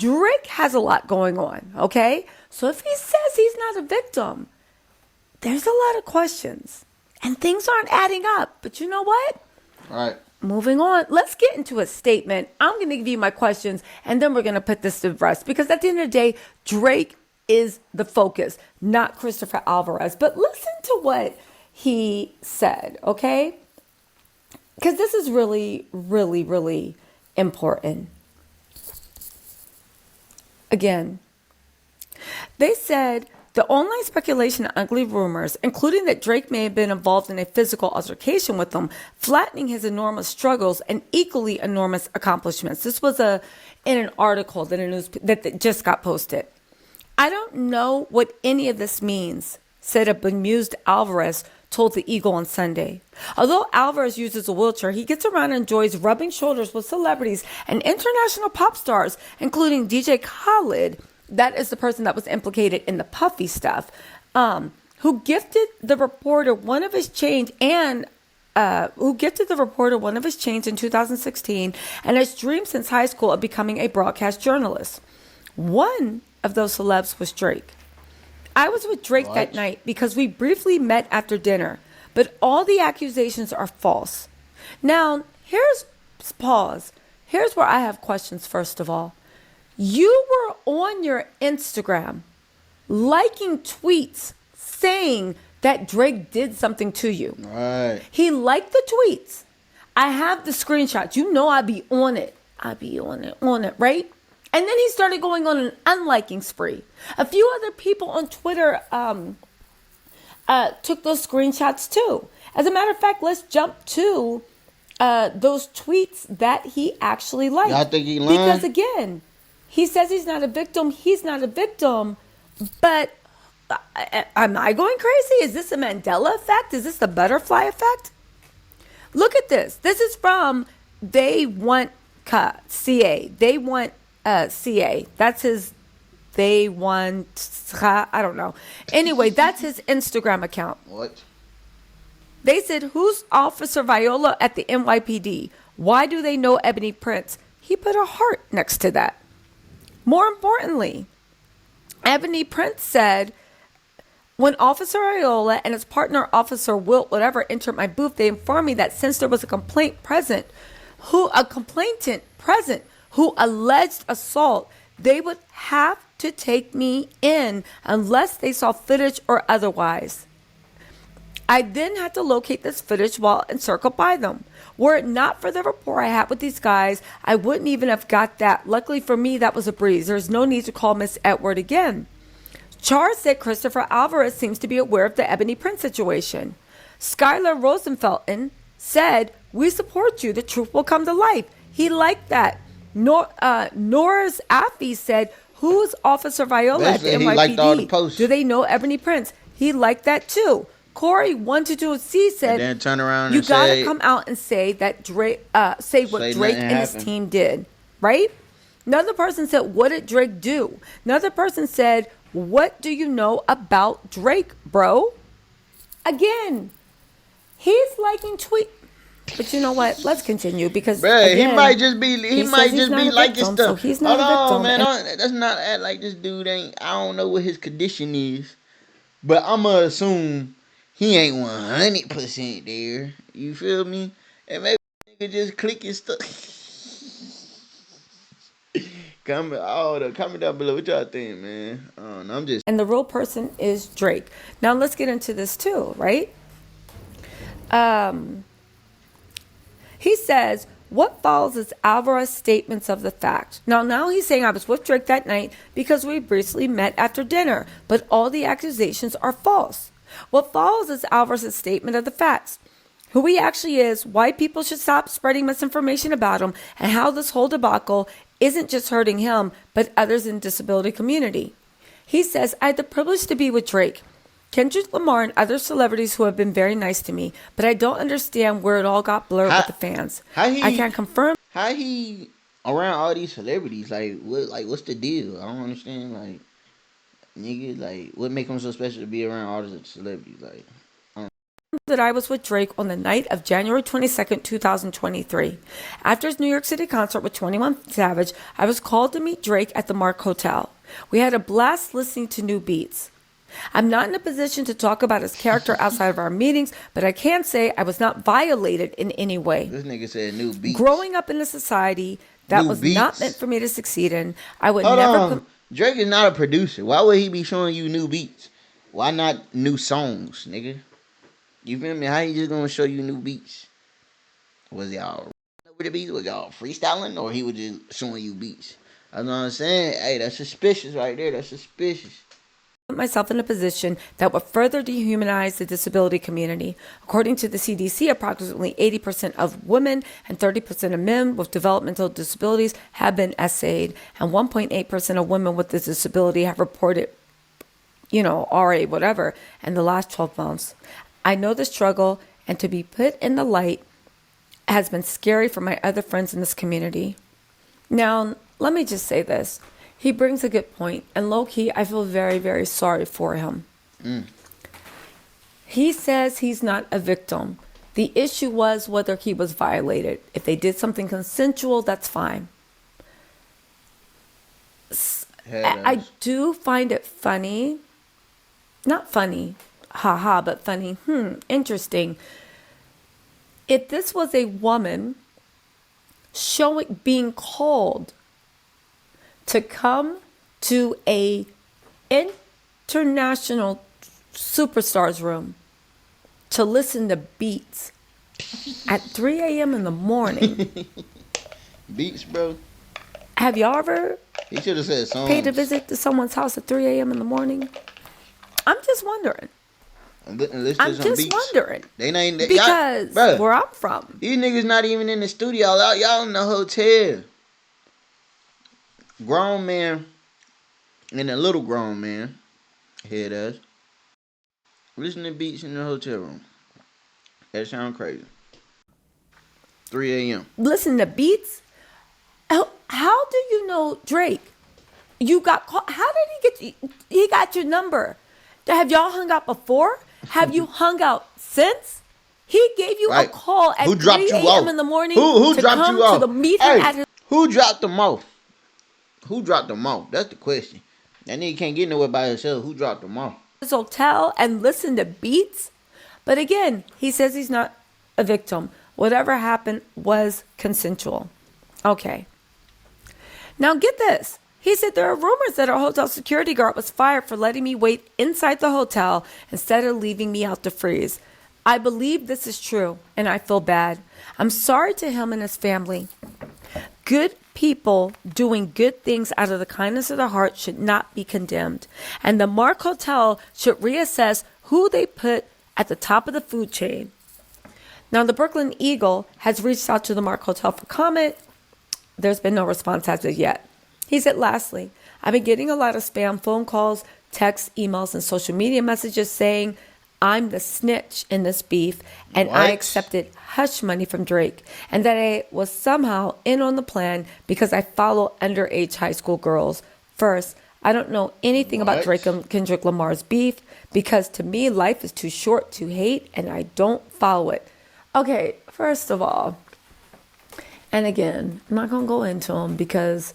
Drake has a lot going on, okay? So if he says he's not a victim, there's a lot of questions. And things aren't adding up. But you know what? All right. Moving on. Let's get into a statement. I'm going to give you my questions, and then we're going to put this to rest. Because at the end of the day, Drake is the focus, not Christopher Alverez. But listen to what he said, okay? Because this is really, really, really important. Again, they said the online speculation and ugly rumors, including that Drake may have been involved in a physical altercation with them, flattening his enormous struggles and equally enormous accomplishments. This was in an article that just got posted. I don't know what any of this means, said a bemused Alverez told the Eagle on Sunday. Although Alverez uses a wheelchair, he gets around and enjoys rubbing shoulders with celebrities and international pop stars, including DJ Khaled. That is the person that was implicated in the Puffy stuff, who gifted the reporter one of his chains in 2016 and has dreamed since high school of becoming a broadcast journalist. One of those celebs was Drake. I was with Drake that night because we briefly met after dinner, but all the accusations are false. Now, here's pause. Here's where I have questions, first of all. You were on your Instagram liking tweets saying that Drake did something to you. Right. He liked the tweets. I have the screenshots. You know I be on it. I be on it, right? And then he started going on an unliking spree. A few other people on Twitter took those screenshots too. As a matter of fact, let's jump to those tweets that he actually liked. Y'all think he lying? Because again, he says he's not a victim. He's not a victim. But am I going crazy? Is this a Mandela effect? Is this the butterfly effect? Look at this. This is from They Want CA. They Want CA. That's his. They Want. I don't know. Anyway, that's his Instagram account. What? They said, who's Officer Viola at the NYPD? Why do they know Ebony Prince? He put a heart next to that. More importantly, Ebony Prince said, when Officer Viola and his partner Officer Wilt whatever entered my booth, they informed me that since there was a complainant present who alleged assault, they would have to take me in unless they saw footage or otherwise. I then had to locate this footage while encircled by them. Were it not for the rapport I had with these guys, I wouldn't even have got that. Luckily for me, that was a breeze. There's no need to call Miss Edward again. Char said Christopher Alverez seems to be aware of the Ebony Prince situation. Skylar Rosenfelten said, we support you. The truth will come to light. He liked that. Nora's Affy said, who's Officer Viola at the NYPD? Liked all the posts. Do they know Ebony Prince? He liked that too. Corey 122C said, and then turn around you and gotta say, come out and say that Drake, say what Drake and his team did, right? Another person said, what did Drake do? Another person said, what do you know about Drake, bro? Again, he's liking tweet. But you know what? Let's continue because bruh, again, he might just be liking victim, stuff. So he's not a victim. Man, that's not act like this dude ain't. I don't know what his condition is, but I'ma assume he ain't 100% there. You feel me? And maybe nigga just clicking stuff. Comment down below what y'all think, man. I don't know. I'm just. And the real person is Drake. Now let's get into this too, right? He says, what follows is Alvarez's statements of the fact. Now he's saying I was with Drake that night because we briefly met after dinner, but all the accusations are false. What follows is Alvarez's statement of the facts. Who he actually is, why people should stop spreading misinformation about him, and how this whole debacle isn't just hurting him, but others in the disability community. He says, I had the privilege to be with Drake, Kendrick Lamar, and other celebrities who have been very nice to me, but I don't understand where it all got blurred with the fans. I can't confirm. How he around all these celebrities? What's the deal? I don't understand. Like, nigga, like, what make him so special to be around all these celebrities? Like, that I was with Drake on the night of January 22nd, 2023. After his New York City concert with 21 Savage, I was called to meet Drake at the Mark Hotel. We had a blast listening to new beats. I'm not in a position to talk about his character outside of our meetings, but I can say I was not violated in any way. This nigga said new beats. Growing up in a society that was not meant for me to succeed in, I would Hold never... on. Drake is not a producer. Why would he be showing you new beats? Why not new songs, nigga? You feel me? How he just gonna show you new beats? Was y'all with the beats? Was y'all freestyling? Or he was just showing you beats? I know what I'm saying. Hey, that's suspicious right there. That's suspicious. Put myself in a position that would further dehumanize the disability community. According to the CDC, approximately 80% of women and 30% of men with developmental disabilities have been essayed, and 1.8% of women with this disability have reported, RA, whatever, in the last 12 months. I know the struggle, and to be put in the light has been scary for my other friends in this community. Now, let me just say this. He brings a good point, and low-key, I feel very, very sorry for him. He says he's not a victim. The issue was whether he was violated. If they did something consensual, that's fine. I do find it funny. Not funny, haha, but funny. Interesting. If this was a woman being called to come to a international superstars room to listen to beats at 3 a.m. in the morning. Beats, bro. Have y'all ever He should have said songs. paid a visit to someone's house at 3 a.m. in the morning? I'm just wondering. I'm just wondering. They ain't because where I'm from, these niggas not even in the studio. Y'all in the hotel. Grown man and a little grown man, head us, listen to beats in the hotel room. That sound crazy. 3 a.m. Listen to beats. How do you know Drake? You got called. How did he get you? He got your number. Have y'all hung out before? Have you hung out since? He gave you a call at 3 a.m. in the morning who to dropped come you off? to the meeting at his... Who dropped them off? Who dropped them off? That's the question. That nigga can't get nowhere by himself. Who dropped them off? His hotel and listen to beats? But again, he says he's not a victim. Whatever happened was consensual. Okay. Now get this. He said there are rumors that our hotel security guard was fired for letting me wait inside the hotel instead of leaving me out to freeze. I believe this is true, and I feel bad. I'm sorry to him and his family. Good people doing good things out of the kindness of their heart should not be condemned. And the Mark Hotel should reassess who they put at the top of the food chain. Now, the Brooklyn Eagle has reached out to the Mark Hotel for comment. There's been no response as of yet. He said, lastly, I've been getting a lot of spam phone calls, texts, emails, and social media messages saying I'm the snitch in this beef and I accepted hush money from Drake and that I was somehow in on the plan because I follow underage high school girls. First, I don't know anything about Drake and Kendrick Lamar's beef because to me, life is too short to hate and I don't follow it. Okay, first of all, and again, I'm not going to go into them because...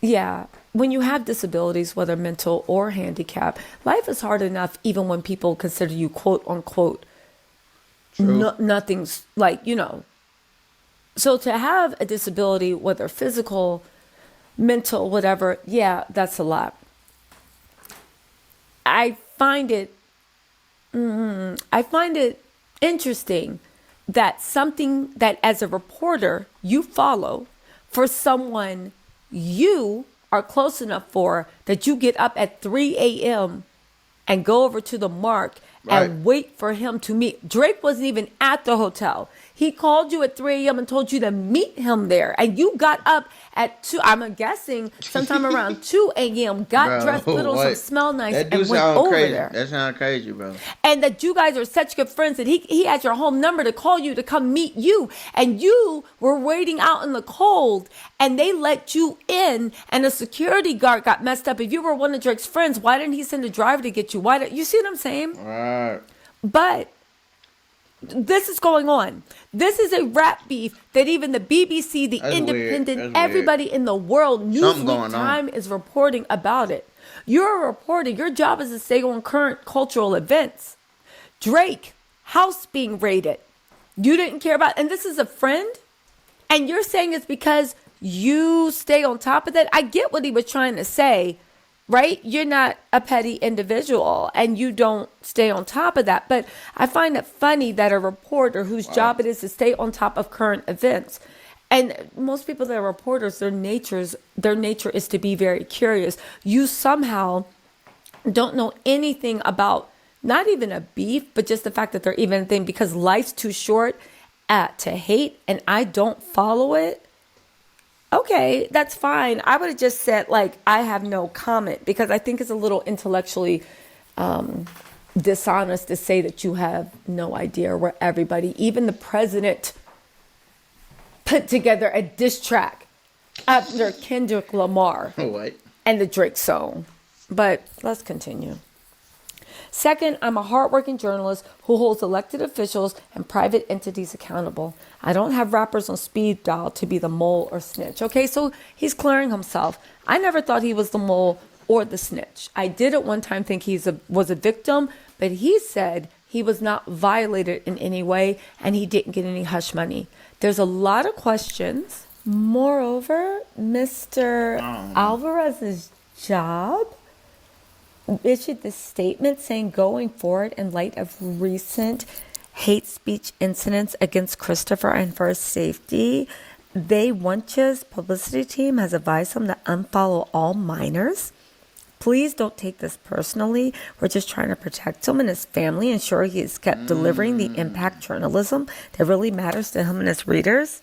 yeah, when you have disabilities, whether mental or handicap, life is hard enough even when people consider you quote unquote nothing's like, So to have a disability, whether physical, mental, whatever, yeah, that's a lot. I find it interesting that something that as a reporter you follow for someone you are close enough for that you get up at 3 a.m. and go over to the Mark and wait for him to meet. Drake wasn't even at the hotel. He called you at 3 a.m. and told you to meet him there. And you got up at 2, I'm guessing sometime around 2 a.m., got dressed, put on some smell nice, and went over there. That sounds crazy, bro. And that you guys are such good friends that he had your home number to call you to come meet you. And you were waiting out in the cold and they let you in and the security guard got messed up. If you were one of Drake's friends, why didn't he send a driver to get you? You see what I'm saying? Right. But This is going on. This is a rap beef that even the BBC, the That's weird. Independent, That's weird. everybody in the world, Something Newsweek, going on. Time is reporting about it. You're a reporter. Your job is to stay on current cultural events. Drake, house being raided. You didn't care about, and this is a friend, and you're saying it's because you stay on top of that. I get what he was trying to say, right? You're not a petty individual and you don't stay on top of that. But I find it funny that a reporter whose job it is to stay on top of current events, and most people that are reporters, their nature is to be very curious. You somehow don't know anything about not even a beef, but just the fact that they're even a thing, because life's too short to hate, and I don't follow it. Okay, that's fine. I would have just said, like, I have no comment, because I think it's a little intellectually dishonest to say that you have no idea where everybody, even the president, put together a diss track after Kendrick Lamar What? and the Drake song. But let's continue. Second, I'm a hardworking journalist who holds elected officials and private entities accountable. I don't have rappers on speed dial to be the mole or snitch. Okay, so he's clearing himself. I never thought he was the mole or the snitch. I did at one time think was a victim, but he said he was not violated in any way and he didn't get any hush money. There's a lot of questions. Moreover, Mr. Alverez's job issued this statement saying, going forward in light of recent hate speech incidents against Christopher and for his safety, They Want Ya's publicity team has advised him to unfollow all minors. Please don't take this personally. We're just trying to protect him and his family, ensure he is kept delivering the impact journalism that really matters to him and his readers.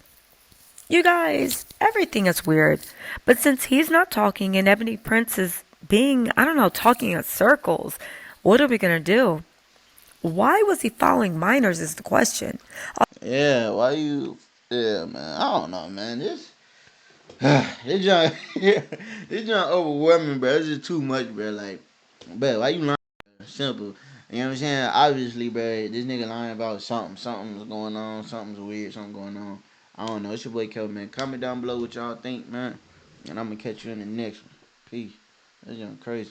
You guys, everything is weird. But since he's not talking and Ebony Prince is being, I don't know, talking in circles, what are we going to do? Why was he following minors is the question. Yeah, why you? Yeah, man. I don't know, man. This junk, this junk overwhelming, bro. It's just too much, bro. Like, bro, why you lying? Simple. You know what I'm saying? Obviously, bro, this nigga lying about something. Something's going on. Something's weird. Something going on. I don't know. It's your boy Kelvin, man. Comment down below what y'all think, man. And I'm gonna catch you in the next one. Peace. This junk crazy.